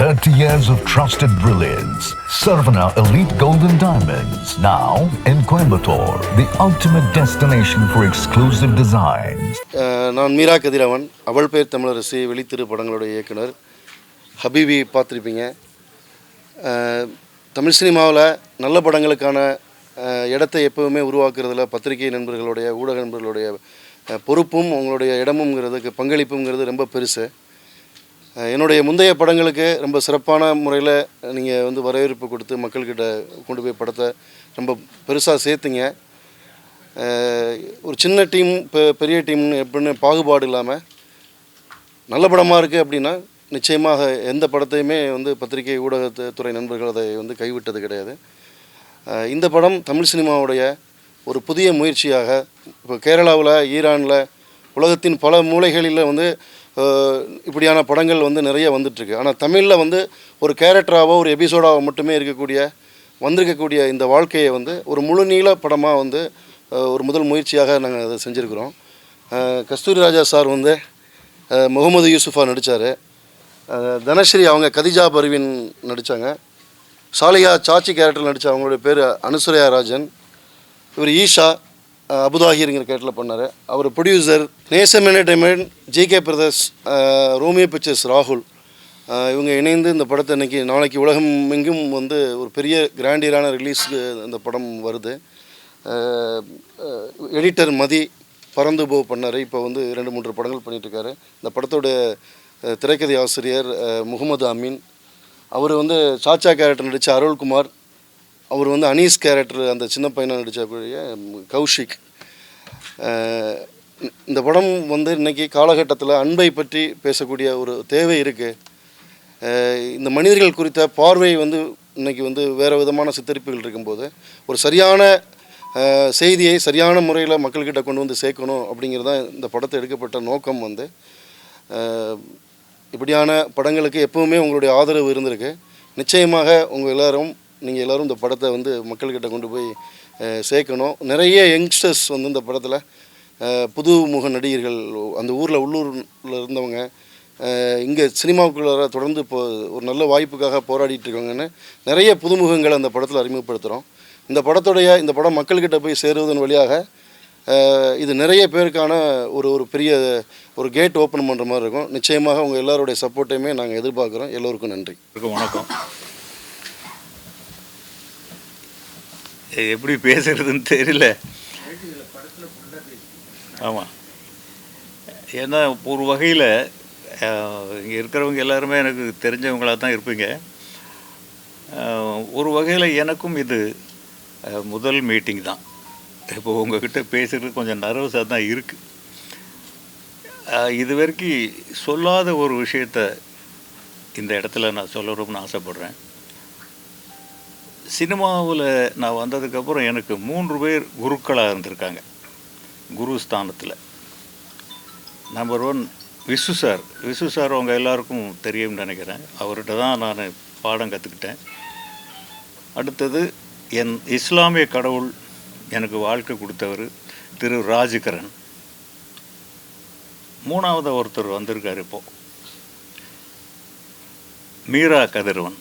30 years of trusted brilliance. Sarvana Elite Golden Diamonds, now in Coimbatore, the ultimate destination for exclusive designs. நான் மீரா கதிரவன், அவள் பேர் தமிழரசி வெளித்திரு படங்களுடைய இயக்குனர். ஹபீபி பார்த்துருப்பீங்க. தமிழ் சினிமாவில் நல்ல படங்களுக்கான இடத்தை எப்போவுமே உருவாக்குறதுல பத்திரிகை நண்பர்களுடைய ஊடக நண்பர்களுடைய பொறுப்பும் உங்களுடைய இடமுங்கிறதுக்கு பங்களிப்புங்கிறது ரொம்ப பெருசு. என்னுடைய முந்தைய படங்களுக்கு ரொம்ப சிறப்பான முறையில் நீங்கள் வரவேற்பு கொடுத்து மக்கள்கிட்ட கொண்டு போய் படத்தை ரொம்ப பெருசாக சேர்த்துங்க. ஒரு சின்ன டீம் பெரிய டீம்னு எப்படின்னு பாகுபாடு இல்லாமல் நல்ல படமாக இருக்குது அப்படின்னா நிச்சயமாக எந்த படத்தையுமே பத்திரிகை ஊடகத்துறை நண்பர்கள் அதை கைவிட்டது கிடையாது. இந்த படம் தமிழ் சினிமாவுடைய ஒரு புதிய முயற்சியாக இப்போ கேரளாவில், ஈரானில், உலகத்தின் பல மூலைகளில் இப்படியான படங்கள் நிறைய வந்துட்டுருக்கு. ஆனால் தமிழில் ஒரு கேரக்டராகவோ ஒரு எபிசோடாகவோ மட்டுமே வந்திருக்கக்கூடிய இந்த வாழ்க்கையை ஒரு முழு நீள படமாக ஒரு முதல் முயற்சியாக நாங்கள் அதை செஞ்சுருக்கிறோம். கஸ்தூரி ராஜா சார் முகமது யூசுஃபா நடித்தார். தனஸ்ரீ அவங்க கதிஜா பர்வீன் நடித்தாங்க. சாலியா சாச்சி கேரக்டர் நடித்த அவங்களுடைய பேர் அனுசுரையா ராஜன். இவர் ஈஷா அபுதாஹிருங்கிற கேரக்டரில் பண்ணார். அவர் ப்ரொடியூசர் நேசம் entertainment, GK brothers, Romeo pictures ராகுல், இவங்க இணைந்து இந்த படத்தை நாளைக்கு உலகம் எங்கும் ஒரு பெரிய கிராண்டியரான ரிலீஸுக்கு இந்த படம் வருது. எடிட்டர் மதி பறந்து போ பண்ணார். இப்போ 2-3 படங்கள் பண்ணிகிட்ருக்காரு. இந்த படத்தோட திரைக்கதை ஆசிரியர் முகமது அமீன். அவர் சாச்சா கேரக்டர் நடித்த அருள்குமார். அவர் அனீஸ் கேரக்டர் அந்த சின்ன பையனாக நடித்தக்கூடிய கௌஷிக். இந்த படம் இன்றைக்கி காலகட்டத்தில் அன்பை பற்றி பேசக்கூடிய ஒரு தேவை இருக்குது. இந்த மனிதர்கள் குறித்த பார்வை இன்றைக்கி வேறு விதமான சித்தரிப்புகள் இருக்கும்போது ஒரு சரியான செய்தியை சரியான முறையில் மக்கள்கிட்ட கொண்டு சேர்க்கணும் அப்படிங்கிறது தான் இந்த படத்தை எடுக்கப்பட்ட நோக்கம். இப்படியான படங்களுக்கு எப்போவுமே உங்களுடைய ஆதரவு இருந்திருக்கு. நிச்சயமாக நீங்கள் எல்லோரும் இந்த படத்தை மக்கள்கிட்ட கொண்டு போய் சேர்க்கணும். நிறைய யங்ஸ்டர்ஸ் இந்த படத்தில் புதுமுக நடிகர்கள், அந்த உள்ளூரில் இருந்தவங்க இங்கே சினிமாவுக்குள்ள தொடர்ந்து இப்போ ஒரு நல்ல வாய்ப்புக்காக போராடிட்டு இருக்காங்கன்னு நிறைய புதுமுகங்களை அந்த படத்தில் அறிமுகப்படுத்துகிறோம். இந்த படம் மக்கள்கிட்ட போய் சேருவதன் வழியாக இது நிறைய பேருக்கான ஒரு பெரிய ஒரு கேட் ஓப்பன் பண்ணுற மாதிரி இருக்கும். நிச்சயமாக உங்கள் எல்லாருடைய சப்போர்ட்டையுமே நாங்கள் எதிர்பார்க்குறோம். எல்லோருக்கும் நன்றி. வணக்கம். எப்படி பேசுறதுன்னு தெரியல. ஆமாம், ஏன்னா ஒரு வகையில் இங்கே இருக்கிறவங்க எல்லாருமே எனக்கு தெரிஞ்சவங்களாக தான் இருப்பீங்க. ஒரு வகையில் எனக்கும் இது முதல் மீட்டிங் தான். இப்போ உங்கள்கிட்ட பேசுகிறது கொஞ்சம் நர்வஸாக தான் இருக்குது. இது வரைக்கும் சொல்லாத ஒரு விஷயத்த இந்த இடத்துல நான் சொல்லணும்னு ஆசைப்பட்றேன். சினிமாவில் நான் வந்ததுக்கப்புறம் எனக்கு 3 பேர் குருக்களாக இருந்திருக்காங்க. குரு ஸ்தானத்தில் நம்பர் 1 விசு சார் அவங்க எல்லாருக்கும் தெரியும்னு நினைக்கிறேன். அவர்கிட்ட தான் நான் பாடம் கற்றுக்கிட்டேன். அடுத்தது என் இஸ்லாமிய கடவுள் எனக்கு வாழ்க்கை கொடுத்தவர் திரு ராஜ்கரன். 3ஆவது ஒருத்தர் வந்திருக்கார் இப்போது, மீரா கதிரவன்.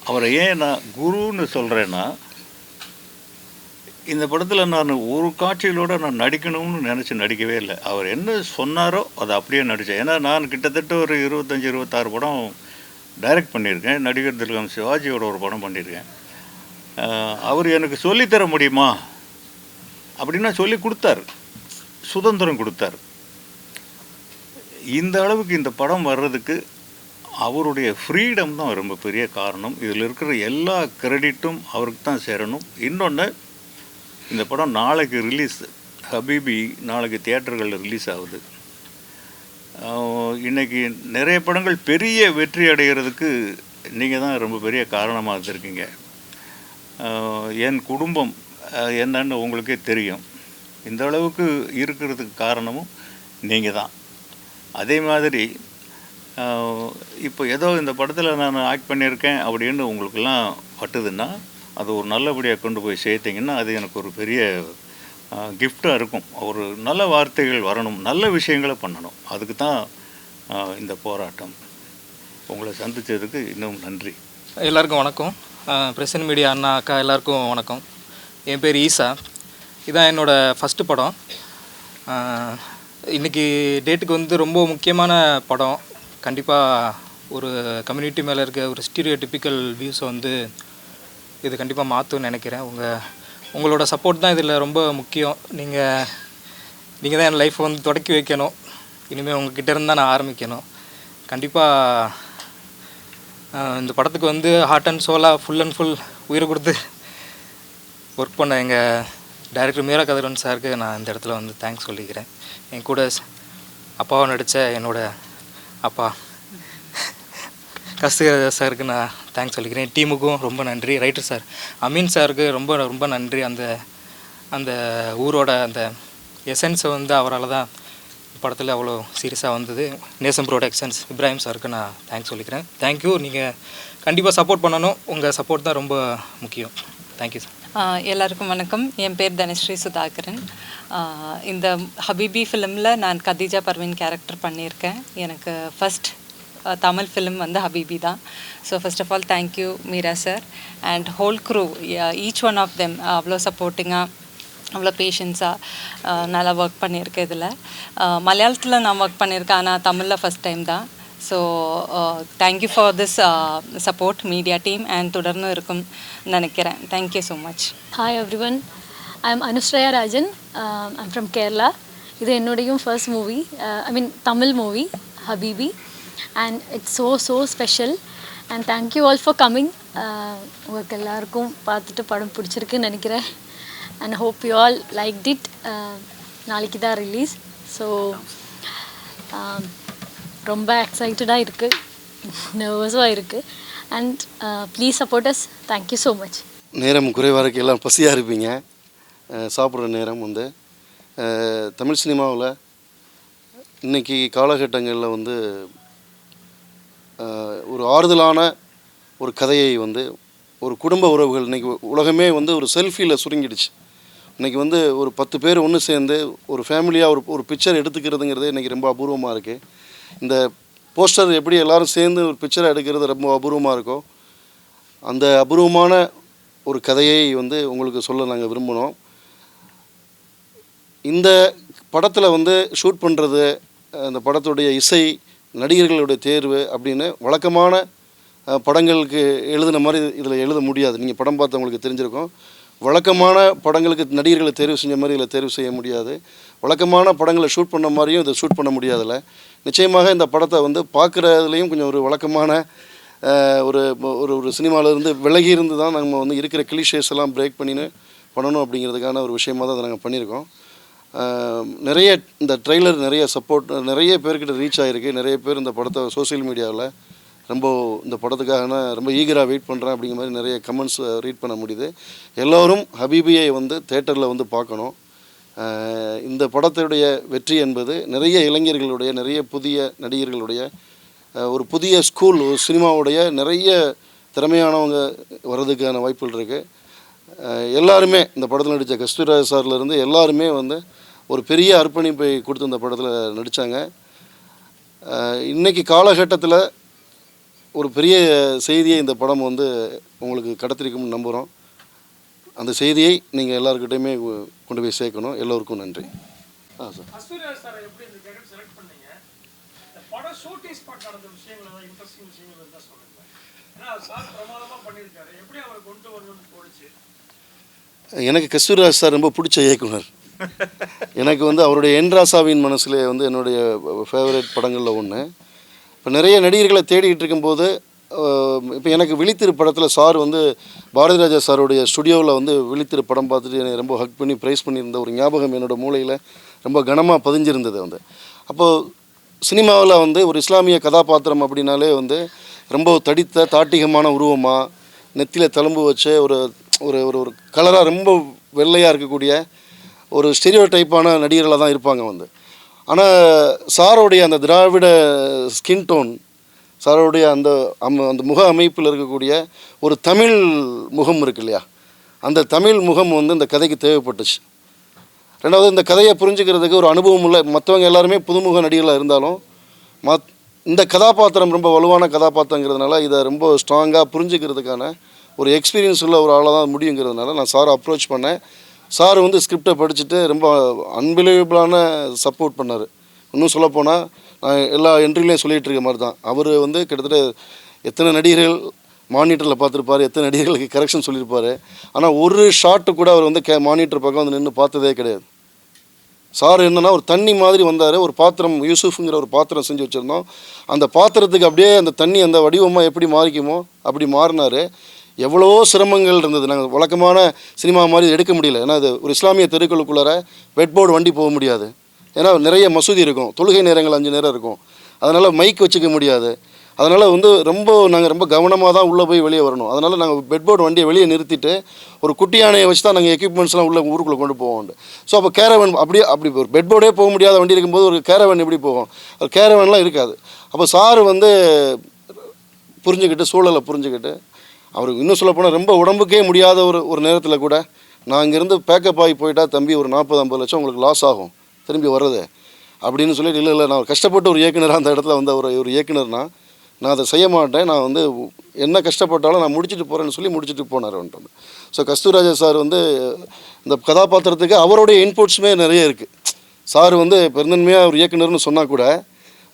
அவரை ஏன் நான் குருன்னு சொல்கிறேன்னா, இந்த படத்தில் நான் ஒரு காட்சிகளோடு நான் நடிக்கணும்னு நினச்சி நடிக்கவே இல்லை. அவர் என்ன சொன்னாரோ அதை அப்படியே நடித்தேன். ஏன்னா நான் கிட்டத்தட்ட ஒரு 25-26 படம் டைரக்ட் பண்ணியிருக்கேன். நடிகர் திலகம் சிவாஜியோட ஒரு படம் பண்ணியிருக்கேன். அவர் எனக்கு சொல்லித்தர முடியுமா அப்படின்னா சொல்லி கொடுத்தார், சுதந்திரம் கொடுத்தார். இந்த அளவுக்கு இந்த படம் வர்றதுக்கு அவருடைய ஃப்ரீடம் தான் ரொம்ப பெரிய காரணம். இதில் இருக்கிற எல்லா கிரெடிட்டும் அவருக்கு தான் சேரணும். இன்னொன்று, இந்த படம் நாளைக்கு ரிலீஸ், ஹபீபி நாளைக்கு தியேட்டர்களில் ரிலீஸ் ஆகுது. இன்றைக்கி நிறைய படங்கள் பெரிய வெற்றி அடைகிறதுக்கு நீங்கள் தான் ரொம்ப பெரிய காரணமாக இருந்திருக்கீங்க. என் குடும்பம் என்னன்னு உங்களுக்கே தெரியும். இந்த அளவுக்கு இருக்கிறதுக்கு காரணமும் நீங்கள் தான். அதே மாதிரி இப்போ ஏதோ இந்த படத்தில் நான் ஆக்ட் பண்ணியிருக்கேன் அப்படின்னு உங்களுக்கெல்லாம் பட்டுதுன்னா அது ஒரு நல்லபடியாக கொண்டு போய் சேர்த்திங்கன்னா அது எனக்கு ஒரு பெரிய கிஃப்டாக இருக்கும். ஒரு நல்ல வார்த்தைகள் வரணும், நல்ல விஷயங்களை பண்ணணும். அதுக்கு தான் இந்த போராட்டம். உங்களை சந்தித்ததுக்கு இன்னும் நன்றி. எல்லாருக்கும் வணக்கம். பிரசன்ட் மீடியா அண்ணா அக்கா எல்லாருக்கும் வணக்கம். என் பேர் ஈசா. இதான் என்னோடய ஃபஸ்ட்டு படம். இன்றைக்கி டேட்டுக்கு வந்து ரொம்ப முக்கியமான படம். கண்டிப்பாக ஒரு கம்யூனிட்டி மேலே இருக்க ஒரு ஸ்டீரியோ டிப்பிக்கல் வியூஸை வந்து இது கண்டிப்பாக மாற்றும்னு நினைக்கிறேன். உங்களோட சப்போர்ட் தான் இதில் ரொம்ப முக்கியம். நீங்கள் தான் என் லைஃப்பை வந்து தொடக்கி வைக்கணும். இனிமேல் உங்ககிட்ட இருந்து தான் நான் ஆரம்பிக்கணும். கண்டிப்பாக இந்த படத்துக்கு வந்து ஹார்ட் அண்ட் சோலாக ஃபுல் அண்ட் ஃபுல் உயிரை கொடுத்து ஒர்க் பண்ண எங்கள் டைரக்டர் மீரா கதிரவன் சாருக்கு நான் இந்த இடத்துல வந்து தேங்க்ஸ் சொல்லிக்கிறேன். என் கூட அப்பாவை நடித்த என்னோடய அப்பா கஸ்தூரி சாருக்கு நான் தேங்க்ஸ் சொல்லிக்கிறேன். டீமுக்கும் ரொம்ப நன்றி. ரைட்டர் சார் அமீன் சாருக்கு ரொம்ப ரொம்ப நன்றி. அந்த ஊரோட அந்த எசன்ஸை வந்து அவரால் தான் படத்தில் அவ்வளோ சீரியஸாக வந்தது. நேசம் ப்ரொடக்ஷன்ஸ் இப்ராஹிம் சாருக்கு நான் தேங்க்ஸ் சொல்லிக்கிறேன். தேங்க்யூ. நீங்கள் கண்டிப்பாக சப்போர்ட் பண்ணணும். உங்கள் சப்போர்ட் தான் ரொம்ப முக்கியம். Thank you sir. எல்லாருக்கும் வணக்கம். என் பேர் தனஸ்ரீ சுதாகரன். இந்த ஹபீபி ஃபிலிமில் நான் கதீஜா பர்வீன் கேரக்டர் பண்ணியிருக்கேன். எனக்கு ஃபஸ்ட் தமிழ் ஃபிலிம் வந்து ஹபீபி தான். So first of all thank you Meera sir and whole crew, each one of them அவ்வளோ சப்போர்ட்டிங்காக, அவ்வளோ பேஷன்ஸாக நல்லா ஒர்க் பண்ணியிருக்கேன். இதில் மலையாளத்தில் நான் ஒர்க் பண்ணியிருக்கேன், ஆனால் தமிழில் ஃபஸ்ட் டைம் தான். So thank you for this support media team and தொடர்ந்து இருக்கும் நினைக்கிறேன். Thank you so much. Hi everyone, I am Anusraya Rajan. I'm from Kerala. இது என்னுடையும் first movie, Tamil movie Habibi, and it's so special. And thank you all for coming. உங்களுக்கு எல்லாருக்கும் பார்த்துட்டு படம் பிடிச்சிருக்குன்னு நினைக்கிறேன். And hope you all liked it. நாளைக்கு தான் ரிலீஸ். ஸோ ரொம்ப எக்ஸைட்டடாக இருக்குது, நர்வஸாக இருக்குது. And please support us. Thank you so much. நேரம் குறைவாக இருக்குது, எல்லாம் பசியாக இருப்பீங்க. சாப்பிட்ற நேரம் வந்து தமிழ் சினிமாவில் இன்றைக்கி காலகட்டங்களில் வந்து ஒரு ஆறுதலான ஒரு கதையை வந்து ஒரு குடும்ப உறவுகள் இன்றைக்கி உலகமே வந்து ஒரு செல்ஃபியில் சுருங்கிடுச்சு. இன்றைக்கி வந்து ஒரு 10 பேர் ஒன்று சேர்ந்து ஒரு ஃபேமிலியாக ஒரு பிக்சர் எடுத்துக்கிறதுங்கிறது இன்றைக்கி ரொம்ப அபூர்வமாக இருக்குது. இந்த போஸ்டர் எப்படி எல்லோரும் சேர்ந்து ஒரு பிக்சரை எடுக்கிறது ரொம்ப அபூர்வமாக இருக்கோ, அந்த அபூர்வமான ஒரு கதையை வந்து உங்களுக்கு சொல்ல நாங்கள் விரும்பினோம். இந்த படத்தில் வந்து ஷூட் பண்ணுறது, அந்த படத்துடைய இசை, நடிகர்களுடைய தேர்வு அப்படின்னு வழக்கமான படங்களுக்கு எழுதின மாதிரி இதில் எழுத முடியாது. நீங்கள் படம் பார்த்தவங்களுக்கு தெரிஞ்சிருக்கும். வழக்கமான படங்களுக்கு நடிகர்களை தேர்வு செஞ்ச மாதிரி இதில் தேர்வு செய்ய முடியாது. வழக்கமான படங்களை ஷூட் பண்ண மாதிரியும் இதை ஷூட் பண்ண முடியாதுல்ல. நிச்சயமாக இந்த படத்தை வந்து பார்க்குறதுலேயும் கொஞ்சம் ஒரு வழக்கமான ஒரு ஒரு சினிமாவிலேருந்து விலகி இருந்து தான் நம்ம வந்து இருக்கிற கிளிஷேஸ் எல்லாம் பிரேக் பண்ணின்னு பண்ணணும் அப்படிங்கிறதுக்கான ஒரு விஷயமாக தான் அதை நாங்கள் பண்ணியிருக்கோம். நிறைய இந்த ட்ரெய்லர் நிறைய சப்போர்ட் நிறைய பேர்கிட்ட ரீச் ஆகிருக்கு. நிறைய பேர் இந்த படத்தை சோசியல் மீடியாவில் ரொம்ப இந்த படத்துக்காக ரொம்ப ஈகராக வெயிட் பண்ணுறேன் அப்படிங்கிற மாதிரி நிறைய கமெண்ட்ஸ் ரீட் பண்ண முடியுது. எல்லோரும் ஹபீபியை வந்து தேட்டரில் வந்து பார்க்கணும். இந்த படத்துடைய வெற்றி என்பது நிறைய இளைஞர்களுடைய, நிறைய புதிய நடிகர்களுடைய ஒரு புதிய ஸ்கூல், ஒரு சினிமாவுடைய நிறைய திறமையானவங்க வர்றதுக்கான வாய்ப்புகள் இருக்குது. எல்லாருமே இந்த படத்தில் நடித்த கஸ்தூரிராஜ் சார்லேருந்து எல்லாருமே வந்து ஒரு பெரிய அர்ப்பணிப்பை கொடுத்து இந்த படத்தில் நடித்தாங்க. இன்றைக்கி காலகட்டத்தில் ஒரு பெரிய செய்தியை இந்த படம் வந்து உங்களுக்கு கடத்திருக்கும்னு நம்புகிறோம். அந்த செய்தியை நீங்கள் எல்லாருக்கிட்டையுமே கொண்டு போய் சேர்க்கணும். எல்லோருக்கும் நன்றி. சார் எனக்கு கஸ்தூரிராஜ் சார் ரொம்ப பிடிச்ச இயக்குனர். எனக்கு வந்து அவருடைய என்ராசாவின் மனசில் வந்து என்னுடைய ஃபேவரட் படங்களில் ஒன்று. இப்போ நிறைய நடிகர்களை தேடிக்கிட்டு இருக்கும்போது இப்போ எனக்கு விழித்திரு படத்தில் சார் வந்து பாரதி ராஜா சாருடைய ஸ்டுடியோவில் வந்து விழித்திரு படம் பார்த்துட்டு என்னை ரொம்ப ஹக் பண்ணி ப்ரைஸ் பண்ணியிருந்த ஒரு ஞாபகம் என்னோடய மூளையில் ரொம்ப கனமாக பதிஞ்சிருந்தது. வந்து அப்போது சினிமாவில் வந்து ஒரு இஸ்லாமிய கதாபாத்திரம் அப்படின்னாலே வந்து ரொம்ப தடித்த தாட்டிகமான உருவமாக, நெத்தியில் தழும்பு வச்சு ஒரு ஒரு ஒரு கலராக ரொம்ப வெள்ளையாக இருக்கக்கூடிய ஒரு ஸ்டெரியோ டைப்பான நடிகர்களாக தான் இருப்பாங்க வந்து. ஆனால் சாரோடைய அந்த திராவிட ஸ்கின் டோன், சாரோடைய அந்த அந்த முக அமைப்பில் இருக்கக்கூடிய ஒரு தமிழ் முகம் இருக்கு இல்லையா, அந்த தமிழ் முகம் வந்து இந்த கதைக்கு தேவைப்பட்டுச்சு. ரெண்டாவது, இந்த கதையை புரிஞ்சுக்கிறதுக்கு ஒரு அனுபவம் உள்ள மற்றவங்க எல்லாருமே புதுமுக நடிகர்களாக இருந்தாலும் இந்த கதாபாத்திரம் ரொம்ப வலுவான கதாபாத்திரங்கிறதுனால இதை ரொம்ப ஸ்ட்ராங்காக புரிஞ்சுக்கிறதுக்கான ஒரு எக்ஸ்பீரியன்ஸ் உள்ள ஒரு ஆளாக தான் முடியுங்கிறதுனால நான் சாரை அப்ரோச் பண்ணேன். சார் வந்து ஸ்கிரிப்டை படிச்சுட்டு ரொம்ப அன்பிலீவபிளான சப்போர்ட் பண்ணார். இன்னும் சொல்லப்போனால் நான் எல்லா என்ட்ரிலையும் சொல்லிகிட்டு இருக்க மாதிரி தான் அவர் வந்து கிட்டத்தட்ட எத்தனை நடிகர்கள் மானிட்டரில் பார்த்துருப்பார், எத்தனை நடிகர்களுக்கு கரெக்ஷன் சொல்லியிருப்பார். ஆனால் ஒரு ஷாட்டு கூட அவர் வந்து மானிட்டர் பக்கம் வந்து நின்று பார்த்ததே கிடையாது. சார் என்னென்னா ஒரு தண்ணி மாதிரி வந்தார். ஒரு பாத்திரம் யூசுஃபுங்கிற ஒரு பாத்திரம் செஞ்சு வச்சுருந்தோம். அந்த பாத்திரத்துக்கு அப்படியே அந்த தண்ணி அந்த வடிவமாக எப்படி மாறிக்குமோ அப்படி மாறினார். எவ்வளோ சிரமங்கள் இருந்தது. நாங்கள் வழக்கமான சினிமா மாதிரி எடுக்க முடியல. ஏன்னா அது ஒரு இஸ்லாமிய தெருக்களுக்குள்ளார பெட்போர்டு வண்டி போக முடியாது. ஏன்னா நிறைய மசூதி இருக்கும், தொழுகை நேரங்கள் 5 நேரம் இருக்கும். அதனால் மைக் வச்சுக்க முடியாது. அதனால் வந்து நாங்கள் ரொம்ப கவனமாக தான் உள்ளே போய் வெளியே வரணும். அதனால் நாங்கள் பெட்போர்டு வண்டியை வெளியே நிறுத்திட்டு ஒரு குட்டி யானையை வச்சு தான் நாங்கள் எக்யூப்மெண்ட்ஸ்லாம் உள்ள ஊருக்குள்ளே கொண்டு போவோம். ஸோ அப்போ கேரவன் அப்படி ஒரு பெட்போர்டே போக முடியாத வண்டி இருக்கும்போது ஒரு கேரவன் எப்படி போகும்? ஒரு கேரவன்லாம் இருக்காது. அப்போ சார் வந்து புரிஞ்சுக்கிட்டு சூழலை புரிஞ்சுக்கிட்டு அவருக்கு இன்னும் சொல்லப்போனால் ரொம்ப உடம்புக்கே முடியாத ஒரு நேரத்தில் கூட நான் இங்கேருந்து பேக்கப் ஆகி போயிட்டா தம்பி ஒரு 40-50 லட்சம் உங்களுக்கு லாஸ் ஆகும் திரும்பி வர்றது அப்படின்னு சொல்லிட்டு இல்லை நான் கஷ்டப்பட்டு ஒரு இயக்குனராக அந்த இடத்துல வந்து ஒரு இயக்குனர்னா நான் அதை செய்ய மாட்டேன், நான் வந்து என்ன கஷ்டப்பட்டாலும் நான் முடிச்சுட்டு போகிறேன்னு சொல்லி முடிச்சுட்டு போனார் வந்துட்டு. ஸோ கஸ்தூராஜா சார் வந்து இந்த கதாபாத்திரத்துக்கு அவருடைய இன்புட்ஸுமே நிறைய இருக்குது. சார் வந்து பெருந்தன்மையாக ஒரு இயக்குனர்னு சொன்னால் கூட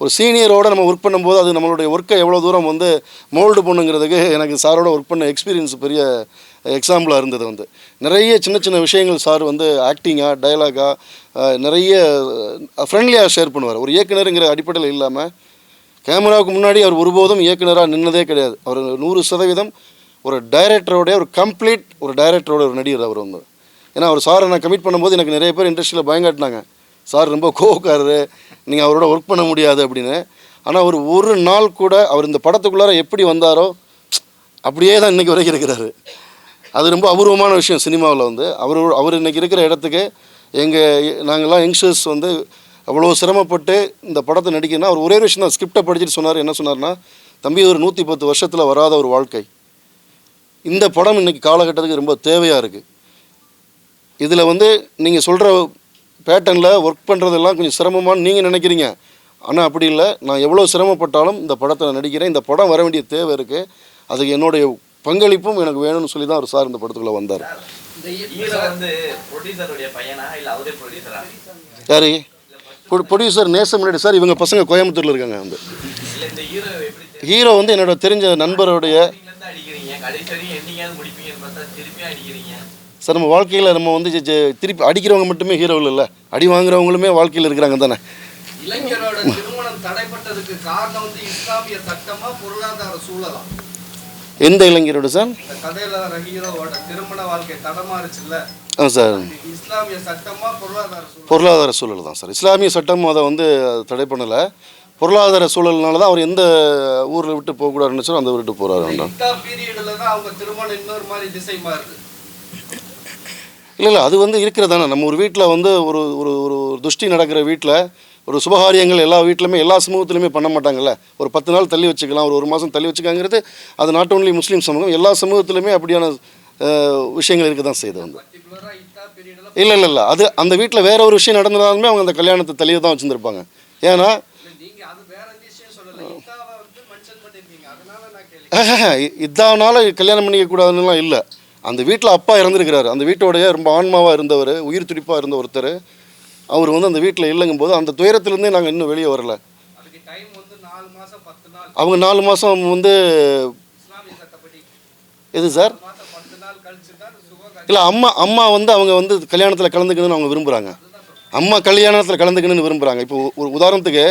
ஒரு சீனியரோடு நம்ம ஒர்க் பண்ணும்போது அது நம்மளுடைய ஒர்க்கை எவ்வளோ தூரம் வந்து மோல்டு பண்ணுங்கிறதுக்கு எனக்கு சாரோட ஒர்க் பண்ண எக்ஸ்பீரியன்ஸ் பெரிய எக்ஸாம்பிளாக இருந்தது. வந்து நிறைய சின்ன சின்ன விஷயங்கள் சார் வந்து ஆக்டிங்காக டயலாகாக நிறைய ஃப்ரெண்ட்லியாக ஷேர் பண்ணுவார். ஒரு இயக்குனருங்கிற அடிப்படையில் இல்லாமல் கேமராவுக்கு முன்னாடி அவர் ஒருபோதும் இயக்குனராக நின்னதே கிடையாது. அவர் 100% ஒரு டைரக்டரோடைய ஒரு கம்ப்ளீட் ஒரு டைரக்டரோட ஒரு நடிகர் அவர் வந்து. ஏன்னா அவர் சாரை நான் கமிட் பண்ணும்போது எனக்கு நிறைய பேர் இண்டஸ்ட்ரியில் பயங்காட்டினாங்க, சார் ரொம்ப கோவக்காரரு, நீங்கள் அவரோட ஒர்க் பண்ண முடியாது அப்படின்னு. ஆனால் அவர் ஒரு நாள் கூட அவர் இந்த படத்துக்குள்ளார எப்படி வந்தாரோ அப்படியே தான் இன்றைக்கி வரைக்கும் இருக்கிறாரு. அது ரொம்ப அபூர்வமான விஷயம் சினிமாவில். வந்து அவர் இன்றைக்கி இருக்கிற இடத்துக்கு நாங்கள்லாம் யங்ஸ்டர்ஸ் வந்து அவ்வளோ சிரமப்பட்டு இந்த படத்தை நடிக்கணும்னா அவர் ஒரே விஷயம் தான் ஸ்கிரிப்டை படிச்சுட்டு சொன்னார். என்ன சொன்னார்னா, தம்பி ஒரு 110 வருஷத்தில் வராத ஒரு வாழ்க்கை, இந்த படம் இன்றைக்கி காலகட்டத்துக்கு ரொம்ப தேவையாக இருக்குது. இதில் வந்து நீங்கள் சொல்கிற பேட்டர்னில் ஒர்க் பண்ணுறதெல்லாம் கொஞ்சம் சிரமமானு நீங்கள் நினைக்கிறீங்க, ஆனால் அப்படி இல்லை, நான் எவ்வளோ சிரமப்பட்டாலும் இந்த படத்தை நான் நடிக்கிறேன், இந்த படம் வர வேண்டிய தேவை இருக்குது, அதுக்கு என்னுடைய பங்களிப்பும் எனக்கு வேணும்னு சொல்லி தான் அவர் சார் இந்த படத்துக்குள்ளே வந்தார். யாரு ப்ரொடியூசர்? நேசம் ரெட்டி சார். இவங்க பசங்க கோயம்புத்தூரில் இருக்காங்க. வந்து ஹீரோ வந்து என்னோட தெரிஞ்ச நண்பருடைய சார். நம்ம வாழ்க்கையில் நம்ம வந்து திருப்பி அடிக்கிறவங்க மட்டுமே ஹீரோவில் இல்லை, அடி வாங்குறவங்களுமே வாழ்க்கையில் இருக்கிறாங்க தானே. இளைஞரோட திருமணம் தடைப்பட்டதுக்கு காரணம் வந்து இஸ்லாமிய சட்டமா பொருளாதார சூழலா? எந்த இளைஞரோட சார்? கதையில ஹீரோவோட திருமண வாழ்க்கை தடமாறுச்சுல்ல சார், இஸ்லாமிய சட்டமா பொருளாதார சூழல் தான் சார். இஸ்லாமிய சட்டம் அதை வந்து தடை பண்ணலை, பொருளாதார சூழல்னால தான் அவர் எந்த ஊரில் விட்டு போகக்கூடாதுன்னு சொல்லி அந்த விட்டு போகிறாரு. அவங்க திருமணம் இன்னொரு மாதிரி திசை மாறுது. இல்லை அது வந்து இருக்கிறதானே. நம்ம ஒரு வீட்டில் வந்து ஒரு ஒரு ஒரு துஷ்டி நடக்கிற வீட்டில் ஒரு சுபகாரியங்கள் எல்லா வீட்டிலுமே எல்லா சமூகத்துலையுமே பண்ண மாட்டாங்கல்ல. ஒரு 10 நாள் தள்ளி வச்சுக்கலாம், ஒரு மாதம் தள்ளி வச்சுக்காங்கிறது அது நாட் ஓன்லி முஸ்லீம் சமூகம், எல்லா சமூகத்துலையுமே அப்படியான விஷயங்கள் இருக்க தான் செய்யுது. வந்து இல்லை அது அந்த வீட்டில் வேற ஒரு விஷயம் நடந்ததாலுமே அவங்க அந்த கல்யாணத்தை தள்ளியே தான் வச்சுருந்துருப்பாங்க. ஏன்னா இதனால கல்யாணம் பண்ணிக்கக்கூடாதுன்னெலாம் இல்லை. அந்த வீட்டில் அப்பா இறந்துருக்கிறாரு, அந்த வீட்டோடைய ரொம்ப ஆன்மாவாக இருந்தவர், உயிர் துடிப்பாக இருந்த ஒருத்தர், அவர் வந்து அந்த வீட்டில் இல்லைங்கும் போது அந்த துயரத்துலேருந்தே நாங்கள் இன்னும் வெளியே வரல. அவங்க 4 மாதம் வந்து எது சார்? இல்லை அம்மா வந்து அவங்க வந்து கல்யாணத்தில் கலந்துக்கணும்னு அவங்க விரும்புகிறாங்க. அம்மா கல்யாணத்தில் கலந்துக்கணும்னு விரும்புகிறாங்க. இப்போ ஒரு உதாரணத்துக்கு,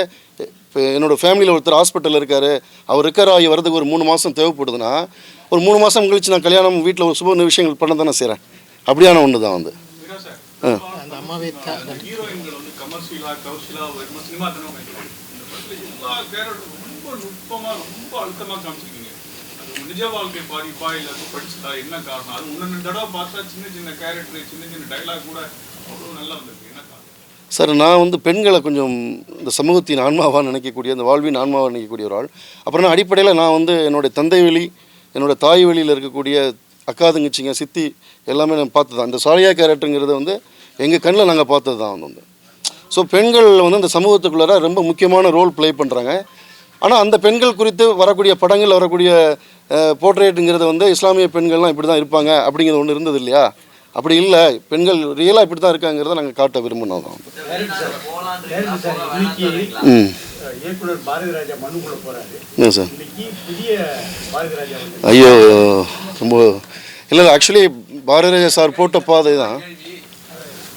இப்போ என்னோடய ஃபேமிலியில் ஒருத்தர் ஹாஸ்பிட்டலில் இருக்கார், அவர் ரிக்கவர் ஆகி வரதுக்கு ஒரு 3 மாதம் தேவைப்படுதுன்னா ஒரு 3 மாதம் கழிச்சு நான் கல்யாணம் வீட்டில் ஒரு சுப விஷயங்கள் பண்ண தானே செய்கிறேன். அப்படியான ஒன்று தான் வந்து. நிஜ வாழ்க்கை பாதிப்பா இல்லை படிச்சுட்டா என்ன காரணம்? அது முன்ன தடவை பார்த்தா சின்ன சின்ன கேரக்டர் சின்ன சின்ன டைலாக் கூட அவ்வளோ நல்லா வந்திருக்கு. என்ன காரணம் சார்? நான் வந்து பெண்களை கொஞ்சம் இந்த சமூகத்தின் ஆன்மாவாக நினைக்கக்கூடிய, இந்த வாழ்வின் ஆன்மாவாக நினைக்கக்கூடிய ஒரு ஆள். அப்புறம் நான் அடிப்படையில் நான் வந்து என்னுடைய தந்தை வழி, என்னோடய தாய் வழியில் இருக்கக்கூடிய அக்கா தங்கச்சிங்க சித்தி எல்லாமே நான் பார்த்து தான். இந்த சாலியா கேரக்டருங்கிறது வந்து எங்கள் கண்ணில் நாங்கள் பார்த்தது தான் வந்து. ஸோ பெண்கள் வந்து இந்த சமூகத்துக்குள்ளார ரொம்ப முக்கியமான ரோல் ப்ளே பண்ணுறாங்க. ஆனால் அந்த பெண்கள் குறித்து வரக்கூடிய படங்கள் வரக்கூடிய போர்ட்ரேட்டுங்கிறது வந்து இஸ்லாமிய பெண்கள்லாம் இப்படி தான் இருப்பாங்க அப்படிங்கிறது ஒன்று இருந்தது இல்லையா? அப்படி இல்லை, பெண்கள் ரியலாக இப்படி தான் இருக்காங்கிறத நாங்கள் காட்ட விரும்பினோம் தான். இயக்குனர் பாரதி ராஜா மண்ணுக்குள்ள போறாரு. சார் புதிய பாரதி ராஜா ஐயோ ரொம்ப இல்லை, ஆக்சுவலி பாரதி ராஜா சார் போட்ட பாதை தான்.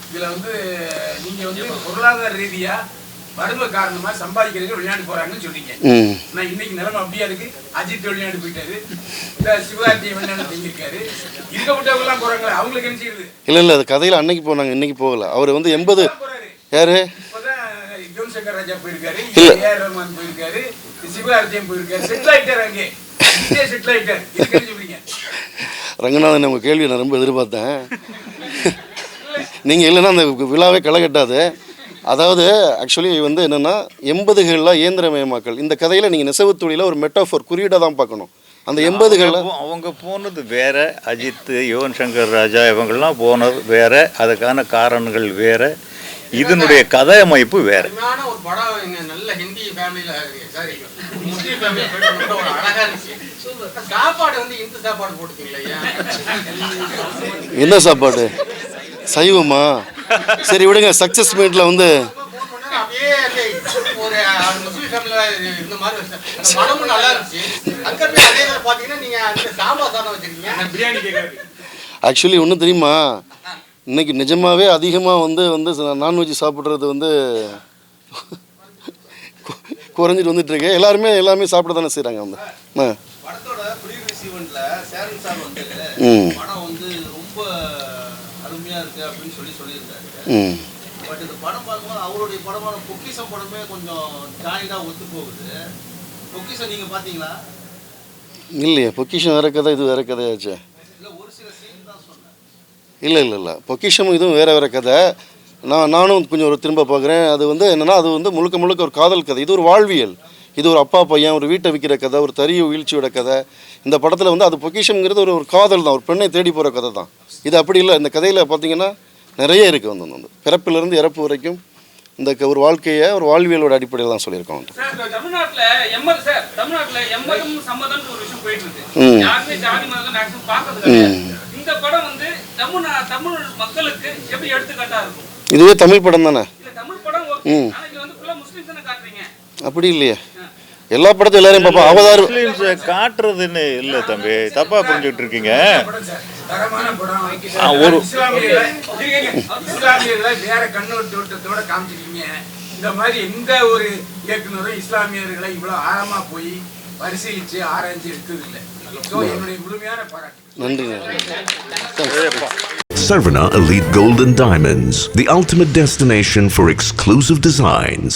இதில் வந்து நீங்கள் வந்து பொருளாதார ரீதியாக வறுமை காரணமாக சம்பாதிக்கிறதுக்கு வெளிநாடு போகிறாங்கன்னு சொல்றீங்க. ஆனால் இன்னைக்கு நிலைமை அப்படியா இருக்கு. அஜித் வெளிநாடு போயிட்டாரு, இந்த சிவகார்த்திகேயன் வெளிநாடு தங்கியிருக்காரு, இருக்கப்பட்டவங்கலாம் போகிறாங்களே, அவங்களுக்கு என்ன செய்யுது? இல்லை அது கதையில் அன்னைக்கு போனாங்க, இன்னைக்கு போகல. அவர் வந்து 80 யாரு யுவன் சங்கர் ராஜா போயிருக்காரு, ஏஆர் ரஹ்மான் போயிருக்காரு, சிவகார்த்திகேயன் போயிருக்காரு, செட்டில் ஆயிட்டார். அங்கே செட்டில் ஆயிட்டார். இதுக்கு என்ன சொல்றீங்க? ரங்கநாதன், உங்கள் கேள்வியை நான் ரொம்ப எதிர்பார்த்தேன். நீங்கள் இல்லைன்னா அந்த விழாவே களை கட்டாது. அதாவது ஆக்சுவலி வந்து என்னென்னா 80களில் இயந்திரமயமாக்கல் இந்த கதையில் நீங்கள் நெசவு தொழில ஒரு மெட்டாஃபோர் குறியீடாக தான் பார்க்கணும். அந்த 80களில் அவங்க போனது வேற, அஜித், யுவன் சங்கர் ராஜா இவங்கெல்லாம் போனது வேற, அதுக்கான காரணங்கள் வேற, இதனுடைய கதை அமைப்பு வேற. ஒரு படம் நல்ல ஹிந்தி ஃபேமிலியில், சாரி முஸ்லீம் ஃபேமிலியில் ஒரு அழகாக இருந்துச்சு. சாப்பாடு வந்து இந்து சாப்பாடு போட்டுக்கீங்களா? என்ன சாப்பாடு? சைவமா? சரி விடுங்க. சக்ஸஸ் மீட்டில் வந்து ஆக்சுவலி ஒன்றும் தெரியுமா, இன்னைக்கு நிஜமாகவே அதிகமாக வந்து நான்வெஜ் சாப்பிட்றது வந்து குறைஞ்சிட்டு வந்துட்டு இருக்கு. எல்லாமே சாப்பிட தானே செய்கிறாங்க. வந்து படத்தோட ப்ரீ ரிசீவ்மெண்ட்ல சேரன் சார் வந்து படம் வந்து ரொம்ப அருமையா இருக்கு அப்படின்னு சொல்லியிருக்காரு. பட் இந்த படம் பார்க்கும்போது அவருடைய படமான பொக்கிஷம் படமே கொஞ்சம் ஜாயிண்டா ஒத்து போகுது. பொக்கிஷம் நீங்க பாத்தீங்களா? இல்லையே, பொக்கிஷம் வேற கதை, இது வேற கதையாச்சு. இல்லை, ஒரு சில சீன் தான் சொன்னேன். இல்லை பொக்கிஷம் இதுவும் வேற கதை. நானும் கொஞ்சம் ஒரு திரும்ப பார்க்குறேன். அது வந்து என்னென்னா, அது வந்து முழுக்க ஒரு காதல் கதை. இது ஒரு வாழ்வியல். இது ஒரு அப்பா பையன் ஒரு வீட்டை விற்கிற கதை, ஒரு தறிய வீழ்ச்சியோட கதை. இந்த படத்தில் வந்து அது பொக்கிஷம்ங்கிறது ஒரு காதல் தான், ஒரு பெண்ணை தேடி போகிற கதை தான். இது அப்படி இல்லை. இந்த கதையில் பார்த்தீங்கன்னா நிறைய இருக்குது. வந்து பிறப்பிலிருந்து இறப்பு வரைக்கும் இந்த ஒரு வாழ்க்கையை ஒரு வாழ்வியலோட அடிப்படையில் தான் சொல்லியிருக்கோம். தமிழ்நாட்டில் எம்மதம் சம்மதம் ஒரு விஷயம் போயிட்டு இருக்கு. யாருமே ஜாதி மதம் மேக்ஸிமம் பார்க்கறது. இந்த படம் வந்து தமிழ் மக்களுக்கு எப்படி எடுத்துக்காட்டா இருக்கும்? இதுவே தமிழ் படம் தானே. தமிழ் படம் ஓகே. ஆனா இது வந்து ஃபுல்லா முஸ்லிம்ஸ் தான காட்டுறீங்க. அப்படி இல்லையே, எல்லா படத்தையும் எல்லாரையும் பார்ப்போம். அவதார் முஸ்லீம்ஸை காட்டுறதுன்னு இல்லை தம்பி, தப்பா புரிஞ்சுட்டு இருக்கீங்க. ஒரு இஸ்லாமியர்களை வேற கண்ணோட்டத்தோட காமிச்சிருக்கீங்க. இந்த மாதிரி எந்த ஒரு இயக்குனரும் இஸ்லாமியர்களை இவ்வளவு ஆழமா போய் பரிசீலிச்சு ஆராய்ச்சி எடுத்தது இல்லை. என்னுடைய முழுமையான பாராட்டு. நன்றி. Sarvana Elite Gold and Diamonds, the ultimate destination for exclusive designs.